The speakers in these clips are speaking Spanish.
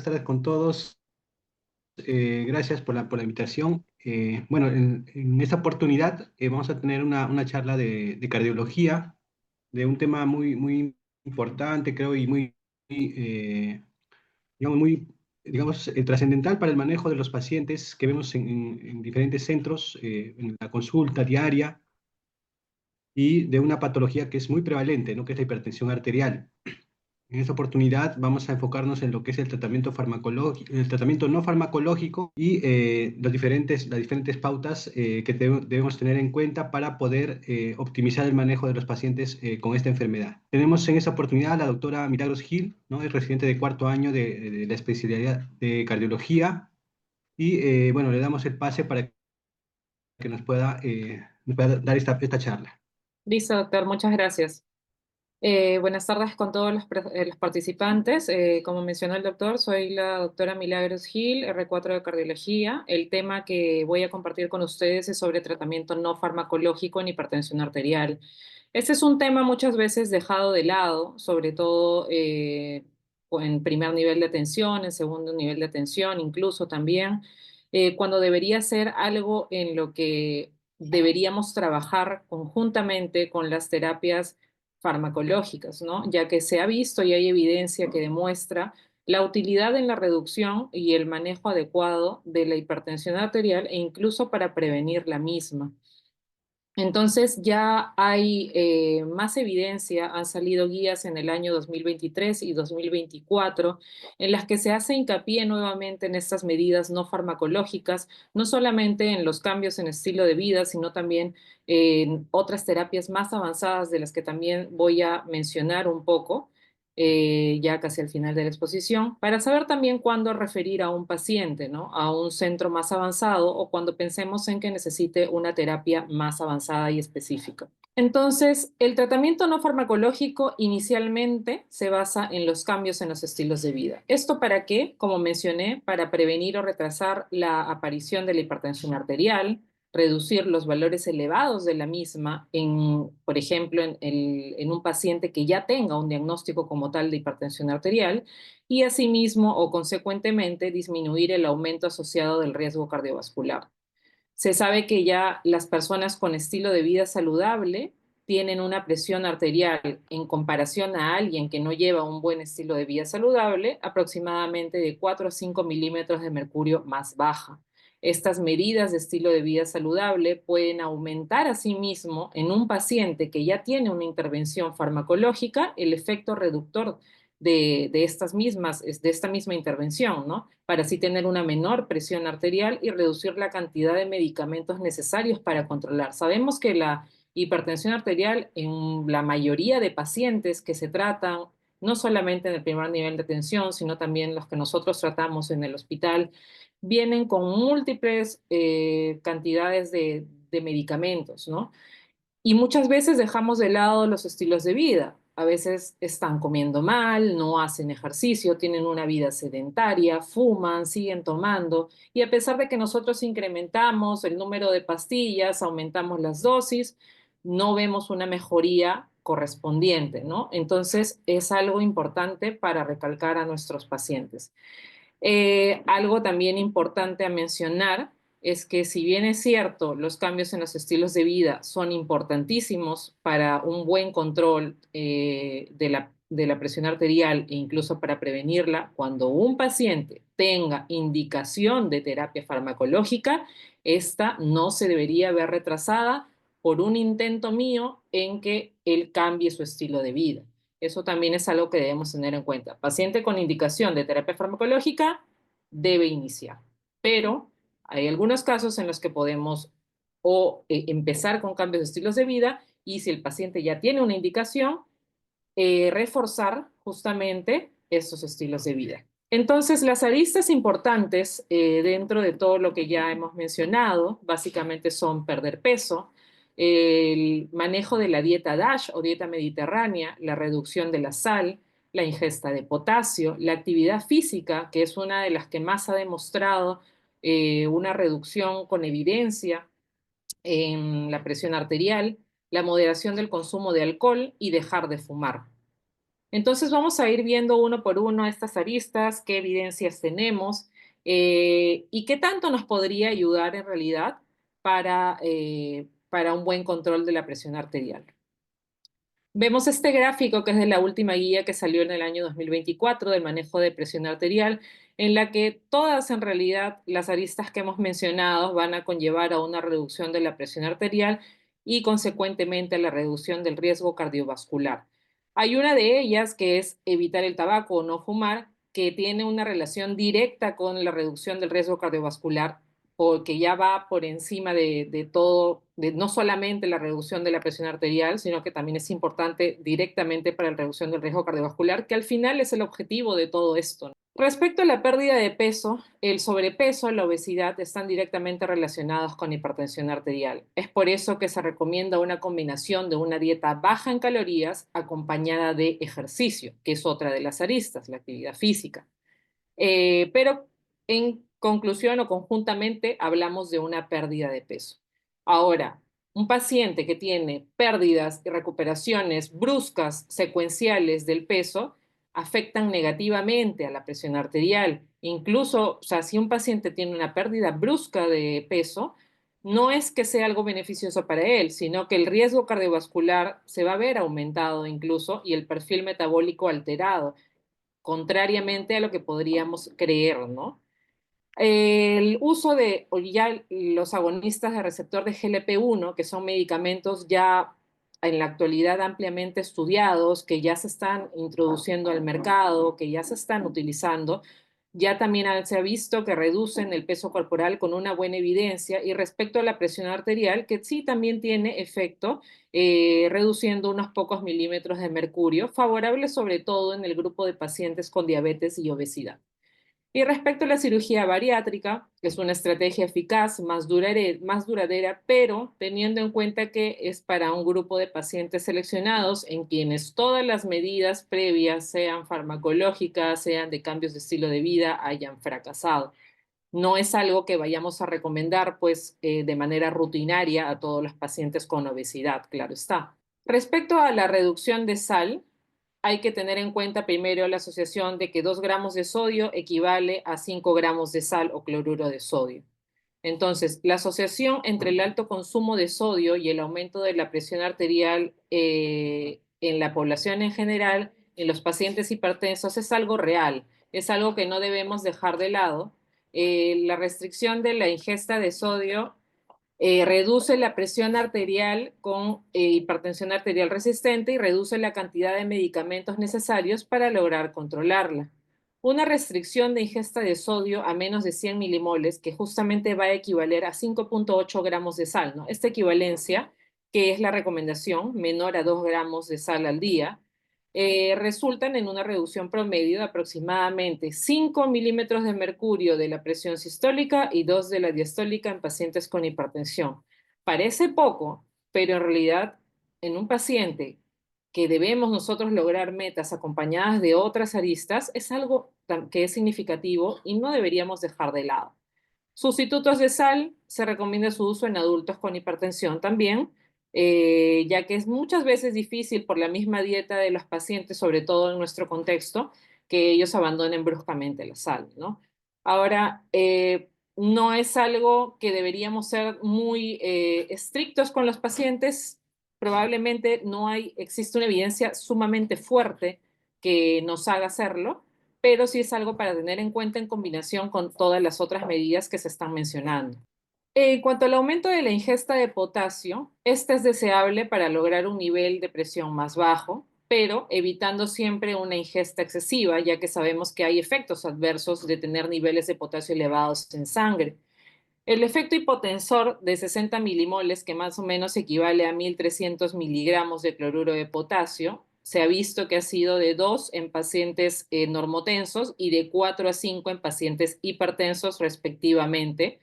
Tardes con todos. Gracias por la invitación. Bueno, en esta oportunidad vamos a tener una charla de cardiología, de un tema muy importante, creo, y digamos, trascendental para el manejo de los pacientes que vemos en diferentes centros, en la consulta diaria, y de una patología que es muy prevalente, ¿no? Que es la hipertensión arterial. En esta oportunidad vamos a enfocarnos en lo que es el tratamiento farmacológico, el tratamiento no farmacológico y las diferentes pautas que debemos tener en cuenta para poder optimizar el manejo de los pacientes con esta enfermedad. Tenemos en esta oportunidad a la doctora Milagros Gil, ¿no? Es residente de cuarto año de la especialidad de cardiología y bueno, le damos el pase para que nos pueda dar esta charla. Listo, doctor, muchas gracias. Buenas tardes con todos los participantes. Como mencionó el doctor, soy la doctora Milagros Gil, R4 de Cardiología. El tema que voy a compartir con ustedes es sobre tratamiento no farmacológico en hipertensión arterial. Este es un tema muchas veces dejado de lado, sobre todo en primer nivel de atención, en segundo nivel de atención, incluso también, cuando debería ser algo en lo que deberíamos trabajar conjuntamente con las terapias farmacológicas, ¿no? Ya que se ha visto y hay evidencia que demuestra la utilidad en la reducción y el manejo adecuado de la hipertensión arterial e incluso para prevenir la misma. Entonces ya hay más evidencia, han salido guías en el año 2023 y 2024 en las que se hace hincapié nuevamente en estas medidas no farmacológicas, no solamente en los cambios en estilo de vida, sino también en otras terapias más avanzadas de las que también voy a mencionar un poco. Ya casi al final de la exposición, para saber también cuándo referir a un paciente, ¿no? A un centro más avanzado o cuando pensemos en que necesite una terapia más avanzada y específica. Entonces, el tratamiento no farmacológico inicialmente se basa en los cambios en los estilos de vida. ¿Esto para qué? Como mencioné, para prevenir o retrasar la aparición de la hipertensión arterial, reducir los valores elevados de la misma por ejemplo, en un paciente que ya tenga un diagnóstico como tal de hipertensión arterial y asimismo o consecuentemente disminuir el aumento asociado del riesgo cardiovascular. Se sabe que ya las personas con estilo de vida saludable tienen una presión arterial en comparación a alguien que no lleva un buen estilo de vida saludable, aproximadamente de 4 a 5 milímetros de mercurio más baja. Estas medidas de estilo de vida saludable pueden aumentar asimismo en un paciente que ya tiene una intervención farmacológica el efecto reductor de esta misma intervención, ¿no? Para así tener una menor presión arterial y reducir la cantidad de medicamentos necesarios para controlar. Sabemos que la hipertensión arterial en la mayoría de pacientes que se tratan, no solamente en el primer nivel de atención, sino también los que nosotros tratamos en el hospital, vienen con múltiples cantidades de medicamentos, ¿no? Y muchas veces dejamos de lado los estilos de vida. A veces están comiendo mal, no hacen ejercicio, tienen una vida sedentaria, fuman, siguen tomando. Y a pesar de que nosotros incrementamos el número de pastillas, aumentamos las dosis, no vemos una mejoría correspondiente, ¿no? Entonces es algo importante para recalcar a nuestros pacientes. Algo también importante a mencionar es que si bien es cierto, los cambios en los estilos de vida son importantísimos para un buen control de la presión arterial e incluso para prevenirla, cuando un paciente tenga indicación de terapia farmacológica, esta no se debería ver retrasada por un intento mío en que él cambie su estilo de vida. Eso también es algo que debemos tener en cuenta. Paciente con indicación de terapia farmacológica debe iniciar, pero hay algunos casos en los que podemos empezar con cambios de estilos de vida y si el paciente ya tiene una indicación, reforzar justamente estos estilos de vida. Entonces, las aristas importantes dentro de todo lo que ya hemos mencionado, básicamente son perder peso, el manejo de la dieta DASH o dieta mediterránea, la reducción de la sal, la ingesta de potasio, la actividad física, que es una de las que más ha demostrado una reducción con evidencia en la presión arterial, la moderación del consumo de alcohol y dejar de fumar. Entonces vamos a ir viendo uno por uno estas aristas, qué evidencias tenemos y qué tanto nos podría ayudar en realidad para un buen control de la presión arterial. Vemos este gráfico que es de la última guía que salió en el año 2024 del manejo de presión arterial, en la que todas en realidad las aristas que hemos mencionado van a conllevar a una reducción de la presión arterial y consecuentemente a la reducción del riesgo cardiovascular. Hay una de ellas que es evitar el tabaco o no fumar, que tiene una relación directa con la reducción del riesgo cardiovascular porque ya va por encima de todo, de no solamente la reducción de la presión arterial, sino que también es importante directamente para la reducción del riesgo cardiovascular, que al final es el objetivo de todo esto. Respecto a la pérdida de peso, el sobrepeso y la obesidad están directamente relacionados con hipertensión arterial. Es por eso que se recomienda una combinación de una dieta baja en calorías acompañada de ejercicio, que es otra de las aristas, la actividad física. Pero en conclusión o conjuntamente hablamos de una pérdida de peso. Ahora, un paciente que tiene pérdidas y recuperaciones bruscas secuenciales del peso afectan negativamente a la presión arterial. Incluso, o sea, si un paciente tiene una pérdida brusca de peso, no es que sea algo beneficioso para él, sino que el riesgo cardiovascular se va a ver aumentado incluso y el perfil metabólico alterado contrariamente a lo que podríamos creer, ¿no? El uso de ya los agonistas de receptor de GLP-1, que son medicamentos ya en la actualidad ampliamente estudiados, que ya se están introduciendo al mercado, que ya se están utilizando, ya también se ha visto que reducen el peso corporal con una buena evidencia y respecto a la presión arterial, que sí también tiene efecto, reduciendo unos pocos milímetros de mercurio, favorable sobre todo en el grupo de pacientes con diabetes y obesidad. Y respecto a la cirugía bariátrica, es una estrategia eficaz, más duradera, pero teniendo en cuenta que es para un grupo de pacientes seleccionados en quienes todas las medidas previas, sean farmacológicas, sean de cambios de estilo de vida, hayan fracasado. No es algo que vayamos a recomendar pues de manera rutinaria a todos los pacientes con obesidad, claro está. Respecto a la reducción de sal, hay que tener en cuenta primero la asociación de que 2 gramos de sodio equivale a 5 gramos de sal o cloruro de sodio. Entonces, la asociación entre el alto consumo de sodio y el aumento de la presión arterial en la población en general, en los pacientes hipertensos, es algo real, es algo que no debemos dejar de lado. La restricción de la ingesta de sodio reduce la presión arterial con hipertensión arterial resistente y reduce la cantidad de medicamentos necesarios para lograr controlarla. Una restricción de ingesta de sodio a menos de 100 milimoles, que justamente va a equivaler a 5,8 gramos de sal, ¿no? Esta equivalencia, que es la recomendación, menor a 2 gramos de sal al día, resultan en una reducción promedio de aproximadamente 5 milímetros de mercurio de la presión sistólica y 2 de la diastólica en pacientes con hipertensión. Parece poco, pero en realidad en un paciente que debemos nosotros lograr metas acompañadas de otras aristas es algo que es significativo y no deberíamos dejar de lado. Sustitutos de sal, se recomienda su uso en adultos con hipertensión también, ya que es muchas veces difícil por la misma dieta de los pacientes, sobre todo en nuestro contexto, que ellos abandonen bruscamente la sal, ¿no? Ahora, no es algo que deberíamos ser muy estrictos con los pacientes. Probablemente no existe una evidencia sumamente fuerte que nos haga hacerlo, pero sí es algo para tener en cuenta en combinación con todas las otras medidas que se están mencionando. En cuanto al aumento de la ingesta de potasio, este es deseable para lograr un nivel de presión más bajo, pero evitando siempre una ingesta excesiva, ya que sabemos que hay efectos adversos de tener niveles de potasio elevados en sangre. El efecto hipotensor de 60 milimoles, que más o menos equivale a 1.300 miligramos de cloruro de potasio, se ha visto que ha sido de 2 en pacientes normotensos y de 4 a 5 en pacientes hipertensos respectivamente.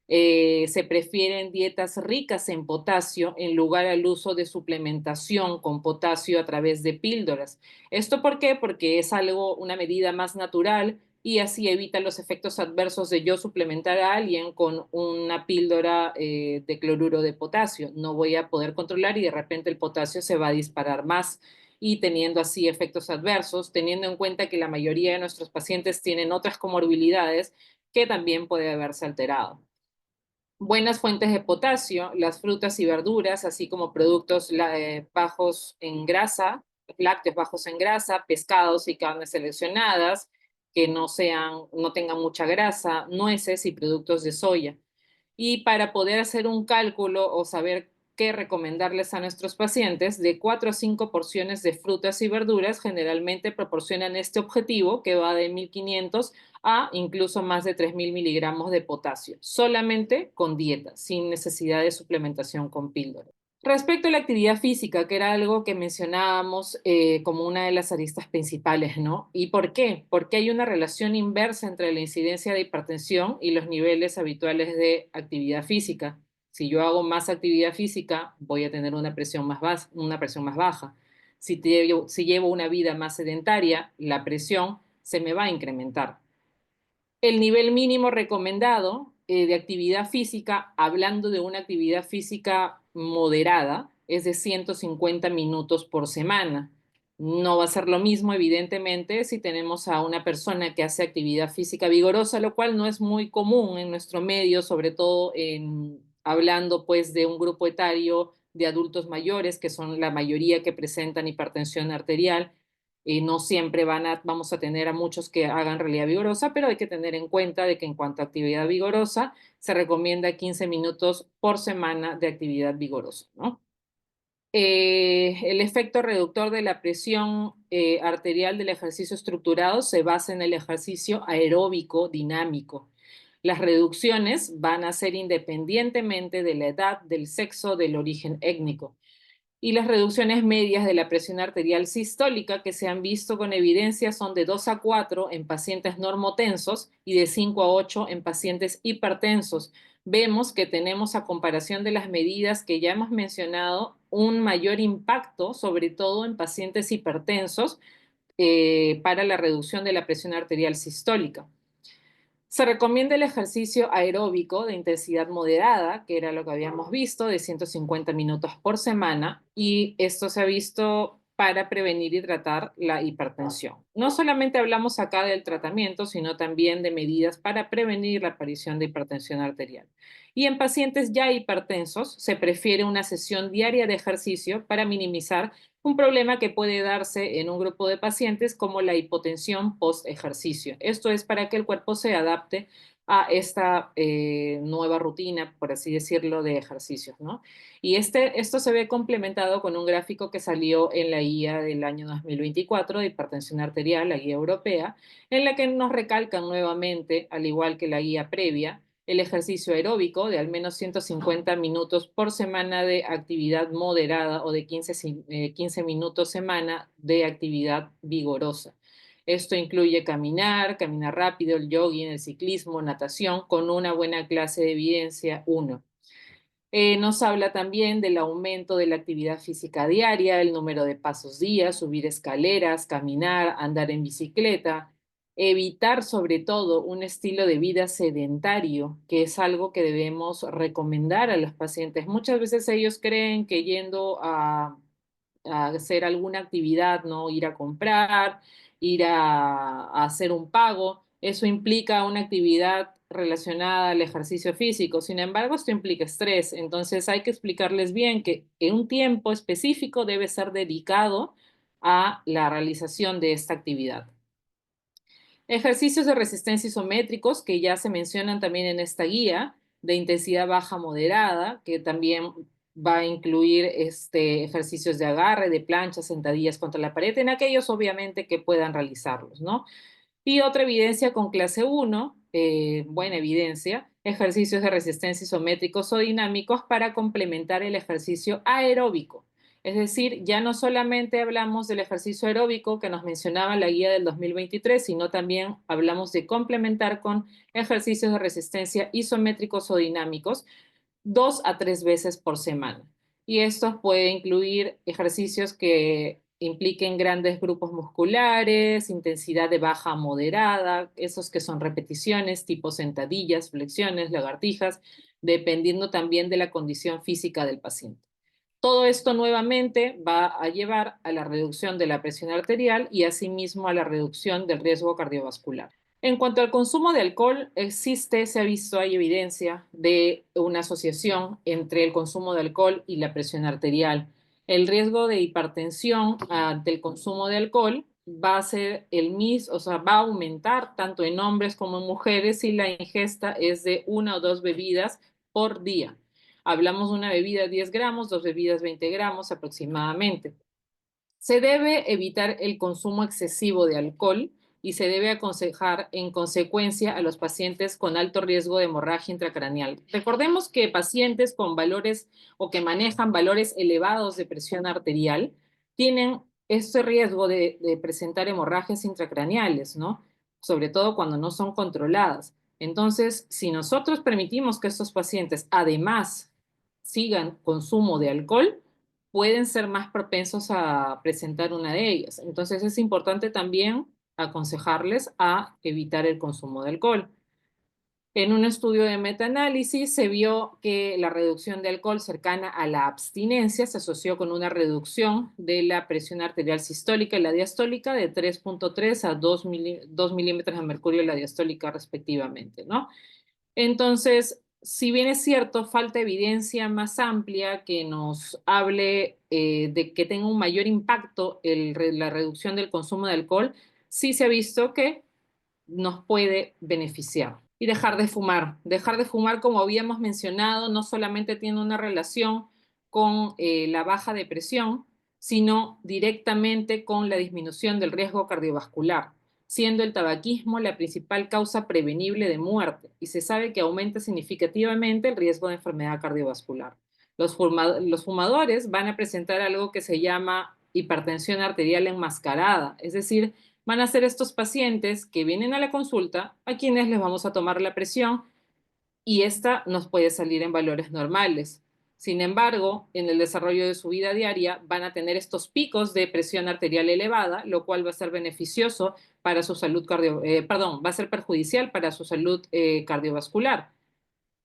Se prefieren dietas ricas en potasio en lugar al uso de suplementación con potasio a través de píldoras. ¿Esto por qué? Porque es algo, una medida más natural y así evita los efectos adversos de yo suplementar a alguien con una píldora de cloruro de potasio. No voy a poder controlar y de repente el potasio se va a disparar más y teniendo así efectos adversos, teniendo en cuenta que la mayoría de nuestros pacientes tienen otras comorbilidades que también puede verse alterado. Buenas fuentes de potasio, las frutas y verduras, así como productos bajos en grasa, lácteos bajos en grasa, pescados y carnes seleccionadas, que no tengan mucha grasa, nueces y productos de soya. Y para poder hacer un cálculo o saber qué recomendarles a nuestros pacientes, de 4 a 5 porciones de frutas y verduras generalmente proporcionan este objetivo que va de 1500 a incluso más de 3000 miligramos de potasio, solamente con dieta, sin necesidad de suplementación con píldora. Respecto a la actividad física, que era algo que mencionábamos como una de las aristas principales, ¿no? ¿Y por qué? Porque hay una relación inversa entre la incidencia de hipertensión y los niveles habituales de actividad física. Si yo hago más actividad física, voy a tener una presión más baja. Si llevo una vida más sedentaria, la presión se me va a incrementar. El nivel mínimo recomendado de actividad física, hablando de una actividad física moderada, es de 150 minutos por semana. No va a ser lo mismo, evidentemente, si tenemos a una persona que hace actividad física vigorosa, lo cual no es muy común en nuestro medio, sobre todo hablando pues de un grupo etario de adultos mayores, que son la mayoría que presentan hipertensión arterial. No siempre vamos a tener a muchos que hagan realidad vigorosa, pero hay que tener en cuenta de que en cuanto a actividad vigorosa, se recomienda 15 minutos por semana de actividad vigorosa, ¿no? El efecto reductor de la presión arterial del ejercicio estructurado se basa en el ejercicio aeróbico dinámico. Las reducciones van a ser independientemente de la edad, del sexo, del origen étnico, y las reducciones medias de la presión arterial sistólica que se han visto con evidencia son de 2 a 4 en pacientes normotensos y de 5 a 8 en pacientes hipertensos. Vemos que tenemos, a comparación de las medidas que ya hemos mencionado, un mayor impacto, sobre todo en pacientes hipertensos, para la reducción de la presión arterial sistólica. Se recomienda el ejercicio aeróbico de intensidad moderada, que era lo que habíamos visto, de 150 minutos por semana, y esto se ha visto para prevenir y tratar la hipertensión. No solamente hablamos acá del tratamiento, sino también de medidas para prevenir la aparición de hipertensión arterial. Y en pacientes ya hipertensos se prefiere una sesión diaria de ejercicio para minimizar un problema que puede darse en un grupo de pacientes como la hipotensión post-ejercicio. Esto es para que el cuerpo se adapte a esta nueva rutina, por así decirlo, de ejercicios, ¿no? Y esto se ve complementado con un gráfico que salió en la guía del año 2024 de hipertensión arterial, la guía europea, en la que nos recalcan nuevamente, al igual que la guía previa, el ejercicio aeróbico de al menos 150 minutos por semana de actividad moderada o de 15 minutos semana de actividad vigorosa. Esto incluye caminar rápido, el jogging, el ciclismo, natación, con una buena clase de evidencia 1. Nos habla también del aumento de la actividad física diaria, el número de pasos día, subir escaleras, caminar, andar en bicicleta, evitar sobre todo un estilo de vida sedentario, que es algo que debemos recomendar a los pacientes. Muchas veces ellos creen que yendo a hacer alguna actividad, ¿no? Ir a comprar, ir a hacer un pago, eso implica una actividad relacionada al ejercicio físico. Sin embargo, esto implica estrés. Entonces hay que explicarles bien que en un tiempo específico debe ser dedicado a la realización de esta actividad. Ejercicios de resistencia isométricos que ya se mencionan también en esta guía, de intensidad baja moderada, que también va a incluir ejercicios de agarre, de planchas, sentadillas contra la pared, en aquellos obviamente que puedan realizarlos, ¿no? Y otra evidencia con clase 1, buena evidencia, ejercicios de resistencia isométricos o dinámicos para complementar el ejercicio aeróbico. Es decir, ya no solamente hablamos del ejercicio aeróbico que nos mencionaba la guía del 2023, sino también hablamos de complementar con ejercicios de resistencia isométricos o dinámicos 2 a 3 veces por semana. Y estos pueden incluir ejercicios que impliquen grandes grupos musculares, intensidad de baja a moderada, esos que son repeticiones tipo sentadillas, flexiones, lagartijas, dependiendo también de la condición física del paciente. Todo esto nuevamente va a llevar a la reducción de la presión arterial y asimismo a la reducción del riesgo cardiovascular. En cuanto al consumo de alcohol, se ha visto, hay evidencia de una asociación entre el consumo de alcohol y la presión arterial. El riesgo de hipertensión ante el consumo de alcohol va a ser el mismo, o sea, va a aumentar tanto en hombres como en mujeres si la ingesta es de 1 o 2 bebidas por día. Hablamos de una bebida de 10 gramos, 2 bebidas 20 gramos aproximadamente. Se debe evitar el consumo excesivo de alcohol y se debe aconsejar en consecuencia a los pacientes con alto riesgo de hemorragia intracraneal. Recordemos que pacientes con valores o que manejan valores elevados de presión arterial tienen este riesgo de presentar hemorragias intracraneales, ¿no? Sobre todo cuando no son controladas. Entonces, si nosotros permitimos que estos pacientes además sigan consumo de alcohol, pueden ser más propensos a presentar una de ellas. Entonces es importante también aconsejarles a evitar el consumo de alcohol. En un estudio de metaanálisis se vio que la reducción de alcohol cercana a la abstinencia se asoció con una reducción de la presión arterial sistólica y la diastólica de 3.3 a 2 milímetros de mercurio en la diastólica respectivamente, ¿no? Entonces, si bien es cierto, falta evidencia más amplia que nos hable de que tenga un mayor impacto la reducción del consumo de alcohol, sí se ha visto que nos puede beneficiar. Y dejar de fumar, como habíamos mencionado, no solamente tiene una relación con la baja de presión, sino directamente con la disminución del riesgo cardiovascular, siendo el tabaquismo la principal causa prevenible de muerte y se sabe que aumenta significativamente el riesgo de enfermedad cardiovascular. Los fumadores van a presentar algo que se llama hipertensión arterial enmascarada, es decir, van a ser estos pacientes que vienen a la consulta a quienes les vamos a tomar la presión y esta nos puede salir en valores normales. Sin embargo, en el desarrollo de su vida diaria van a tener estos picos de presión arterial elevada, lo cual va a ser beneficioso para su salud va a ser perjudicial para su salud cardiovascular.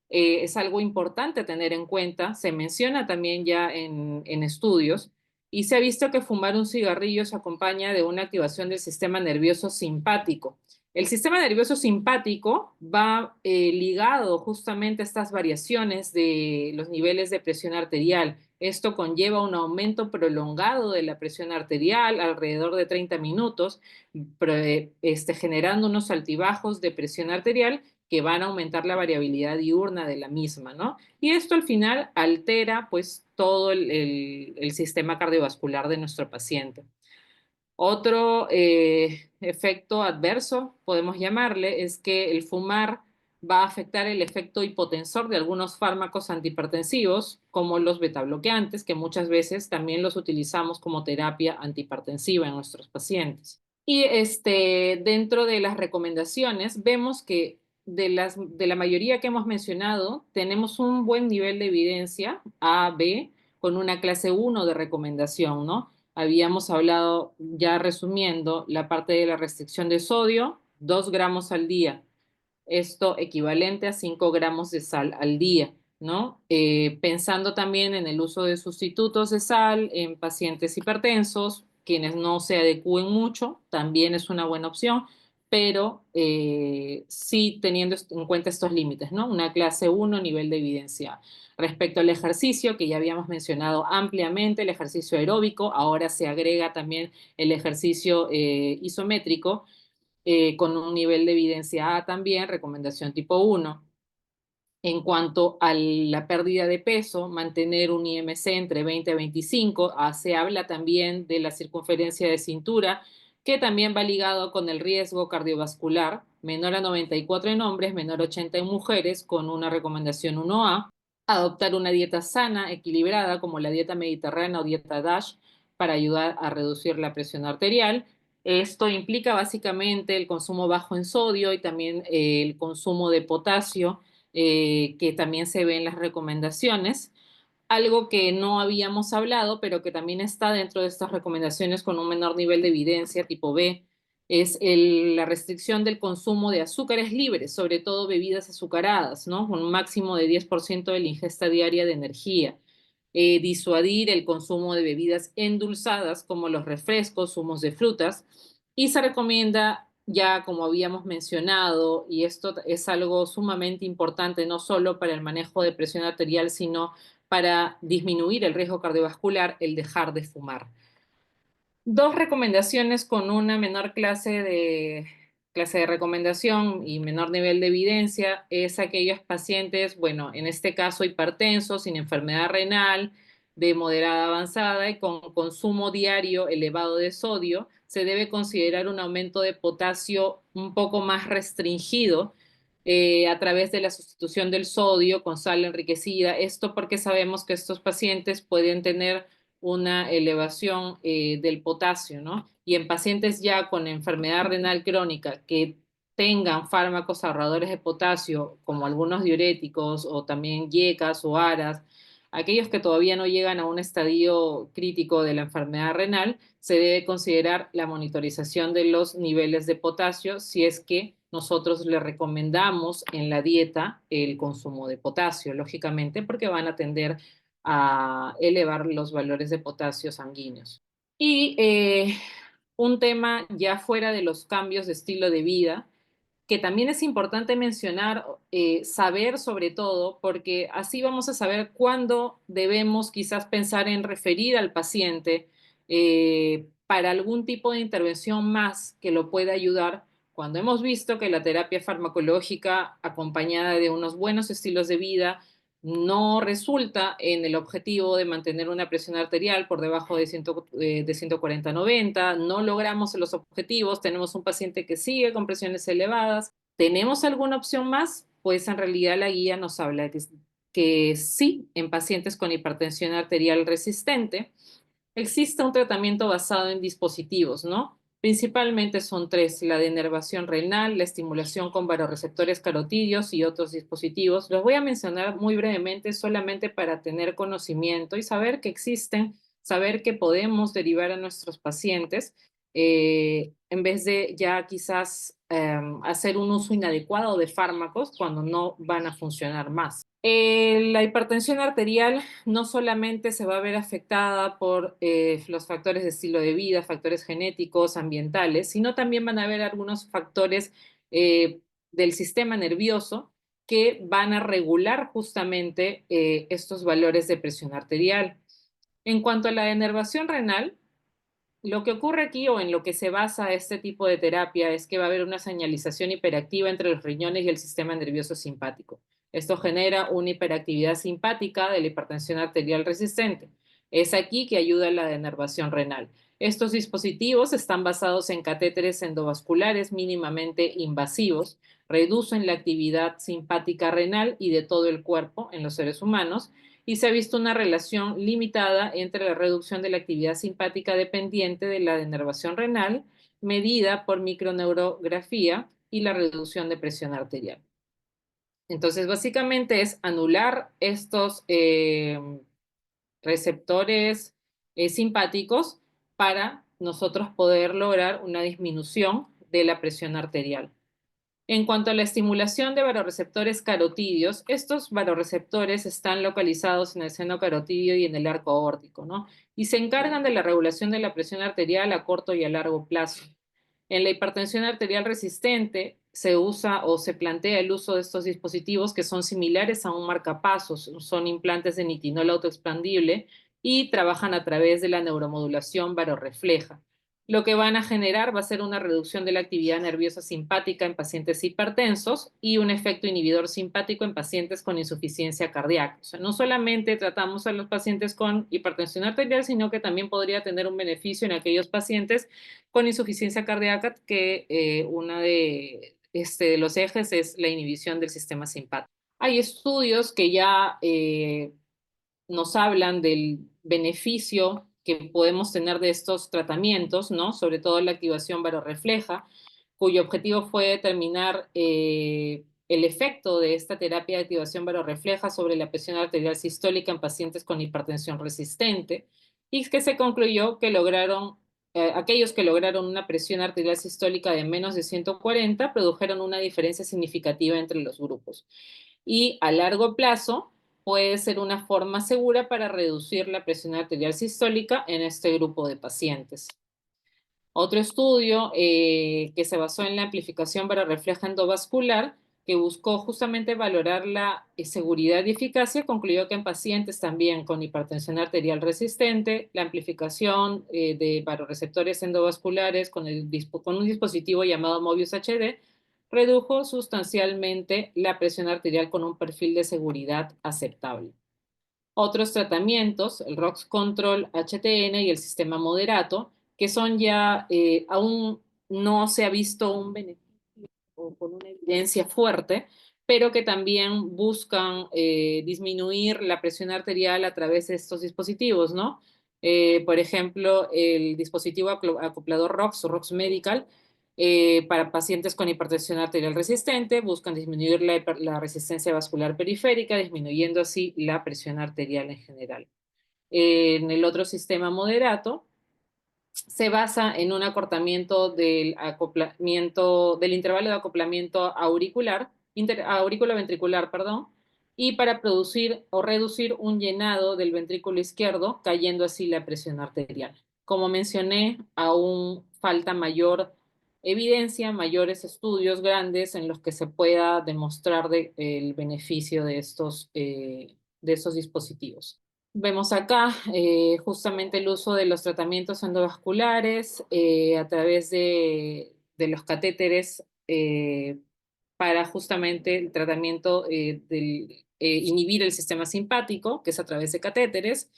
Es algo importante tener en cuenta, se menciona también ya en estudios, y se ha visto que fumar un cigarrillo se acompaña de una activación del sistema nervioso simpático. El sistema nervioso simpático va ligado justamente a estas variaciones de los niveles de presión arterial. Esto conlleva un aumento prolongado de la presión arterial, alrededor de 30 minutos, generando unos altibajos de presión arterial que van a aumentar la variabilidad diurna de la misma, ¿no? Y esto al final altera pues todo el sistema cardiovascular de nuestro paciente. Otro efecto adverso, podemos llamarle, es que el fumar va a afectar el efecto hipotensor de algunos fármacos antihipertensivos, como los betabloqueantes, que muchas veces también los utilizamos como terapia antihipertensiva en nuestros pacientes. Y dentro de las recomendaciones vemos que de la mayoría que hemos mencionado, tenemos un buen nivel de evidencia A, B, con una clase 1 de recomendación, ¿no? Habíamos hablado, ya resumiendo, la parte de la restricción de sodio, 2 gramos al día. Esto equivalente a 5 gramos de sal al día, ¿no? Pensando también en el uso de sustitutos de sal en pacientes hipertensos, quienes no se adecúen mucho, también es una buena opción, pero sí teniendo en cuenta estos límites, ¿no? Una clase 1, nivel de evidencia. Respecto al ejercicio, que ya habíamos mencionado ampliamente, el ejercicio aeróbico, ahora se agrega también el ejercicio isométrico, con un nivel de evidencia A también, recomendación tipo 1. En cuanto a la pérdida de peso, mantener un IMC entre 20 a 25, se habla también de la circunferencia de cintura, que también va ligado con el riesgo cardiovascular, menor a 94 en hombres, menor a 80 en mujeres, con una recomendación 1A. Adoptar una dieta sana, equilibrada, como la dieta mediterránea o dieta DASH, para ayudar a reducir la presión arterial. Esto implica básicamente el consumo bajo en sodio y también el consumo de potasio, que también se ve en las recomendaciones. Algo que no habíamos hablado, pero que también está dentro de estas recomendaciones con un menor nivel de evidencia tipo B, es la restricción del consumo de azúcares libres, sobre todo bebidas azucaradas, ¿no? Un máximo de 10% de la ingesta diaria de energía. disuadir el consumo de bebidas endulzadas como los refrescos, zumos de frutas, y se recomienda, ya como habíamos mencionado, y esto es algo sumamente importante no solo para el manejo de presión arterial, sino para disminuir el riesgo cardiovascular, el dejar de fumar. Dos recomendaciones con una menor clase de recomendación y menor nivel de evidencia es aquellos pacientes, bueno, en este caso hipertensos, sin enfermedad renal, de moderada avanzada y con consumo diario elevado de sodio, se debe considerar un aumento de potasio un poco más restringido a través de la sustitución del sodio con sal enriquecida. Esto porque sabemos que estos pacientes pueden tener una elevación del potasio, ¿no? Y en pacientes ya con enfermedad renal crónica que tengan fármacos ahorradores de potasio, como algunos diuréticos o también yecas o aras, aquellos que todavía no llegan a un estadio crítico de la enfermedad renal, se debe considerar la monitorización de los niveles de potasio si es que nosotros le recomendamos en la dieta el consumo de potasio, lógicamente, porque van a tender a elevar los valores de potasio sanguíneos. Y un tema ya fuera de los cambios de estilo de vida, que también es importante mencionar, saber sobre todo, porque así vamos a saber cuándo debemos quizás pensar en referir al paciente para algún tipo de intervención más que lo pueda ayudar, cuando hemos visto que la terapia farmacológica acompañada de unos buenos estilos de vida no resulta en el objetivo de mantener una presión arterial por debajo de 140/90, no logramos los objetivos, tenemos un paciente que sigue con presiones elevadas. ¿Tenemos alguna opción más? Pues en realidad la guía nos habla que sí, en pacientes con hipertensión arterial resistente, existe un tratamiento basado en dispositivos, ¿no? Principalmente son tres: la denervación renal, la estimulación con varoreceptores carotídeos y otros dispositivos. Los voy a mencionar muy brevemente solamente para tener conocimiento y saber que existen, saber que podemos derivar a nuestros pacientes en vez de ya quizás hacer un uso inadecuado de fármacos cuando no van a funcionar más. La hipertensión arterial no solamente se va a ver afectada por los factores de estilo de vida, factores genéticos, ambientales, sino también van a haber algunos factores del sistema nervioso que van a regular justamente estos valores de presión arterial. En cuanto a la denervación renal, lo que ocurre aquí o en lo que se basa este tipo de terapia es que va a haber una señalización hiperactiva entre los riñones y el sistema nervioso simpático. Esto genera una hiperactividad simpática de la hipertensión arterial resistente. Es aquí que ayuda la denervación renal. Estos dispositivos están basados en catéteres endovasculares mínimamente invasivos, reducen la actividad simpática renal y de todo el cuerpo en los seres humanos, y se ha visto una relación limitada entre la reducción de la actividad simpática dependiente de la denervación renal, medida por microneurografía, y la reducción de presión arterial. Entonces, básicamente es anular estos receptores simpáticos para nosotros poder lograr una disminución de la presión arterial. En cuanto a la estimulación de varoreceptores carotídeos, estos varoreceptores están localizados en el seno carotídeo y en el arco aórtico, ¿no? Y se encargan de la regulación de la presión arterial a corto y a largo plazo. En la hipertensión arterial resistente se usa o se plantea el uso de estos dispositivos que son similares a un marcapasos, son implantes de nitinol autoexpandible y trabajan a través de la neuromodulación varorrefleja. Lo que van a generar va a ser una reducción de la actividad nerviosa simpática en pacientes hipertensos y un efecto inhibidor simpático en pacientes con insuficiencia cardíaca. O sea, no solamente tratamos a los pacientes con hipertensión arterial, sino que también podría tener un beneficio en aquellos pacientes con insuficiencia cardíaca que uno de los ejes es la inhibición del sistema simpático. Hay estudios que ya nos hablan del beneficio que podemos tener de estos tratamientos, ¿no? Sobre todo la activación varorrefleja, cuyo objetivo fue determinar el efecto de esta terapia de activación varorrefleja sobre la presión arterial sistólica en pacientes con hipertensión resistente, y que se concluyó que aquellos que lograron una presión arterial sistólica de menos de 140 produjeron una diferencia significativa entre los grupos. Y a largo plazo, puede ser una forma segura para reducir la presión arterial sistólica en este grupo de pacientes. Otro estudio que se basó en la amplificación barorrefleja endovascular, que buscó justamente valorar la seguridad y eficacia, concluyó que en pacientes también con hipertensión arterial resistente, la amplificación de barorreceptores endovasculares con un dispositivo llamado Mobius HD redujo sustancialmente la presión arterial con un perfil de seguridad aceptable. Otros tratamientos, el ROX Control HTN y el sistema moderato, que son ya, aún no se ha visto un beneficio o con una evidencia fuerte, pero que también buscan disminuir la presión arterial a través de estos dispositivos, ¿no? Por ejemplo, el dispositivo acoplador ROX o ROX Medical, para pacientes con hipertensión arterial resistente, buscan disminuir la resistencia vascular periférica, disminuyendo así la presión arterial en general. En el otro sistema moderato, se basa en un acortamiento del intervalo de acoplamiento auriculoventricular, perdón, y para producir o reducir un llenado del ventrículo izquierdo, cayendo así la presión arterial. Como mencioné, aún falta mayor evidencia, mayores estudios grandes en los que se pueda demostrar el beneficio de estos dispositivos. Vemos acá justamente el uso de los tratamientos endovasculares a través de los catéteres para justamente el tratamiento inhibir el sistema simpático, que es a través de catéteres,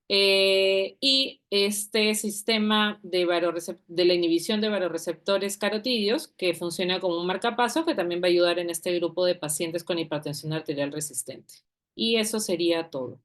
y este sistema de la inhibición de barorreceptores carotídeos, que funciona como un marcapaso, que también va a ayudar en este grupo de pacientes con hipertensión arterial resistente. Y eso sería todo.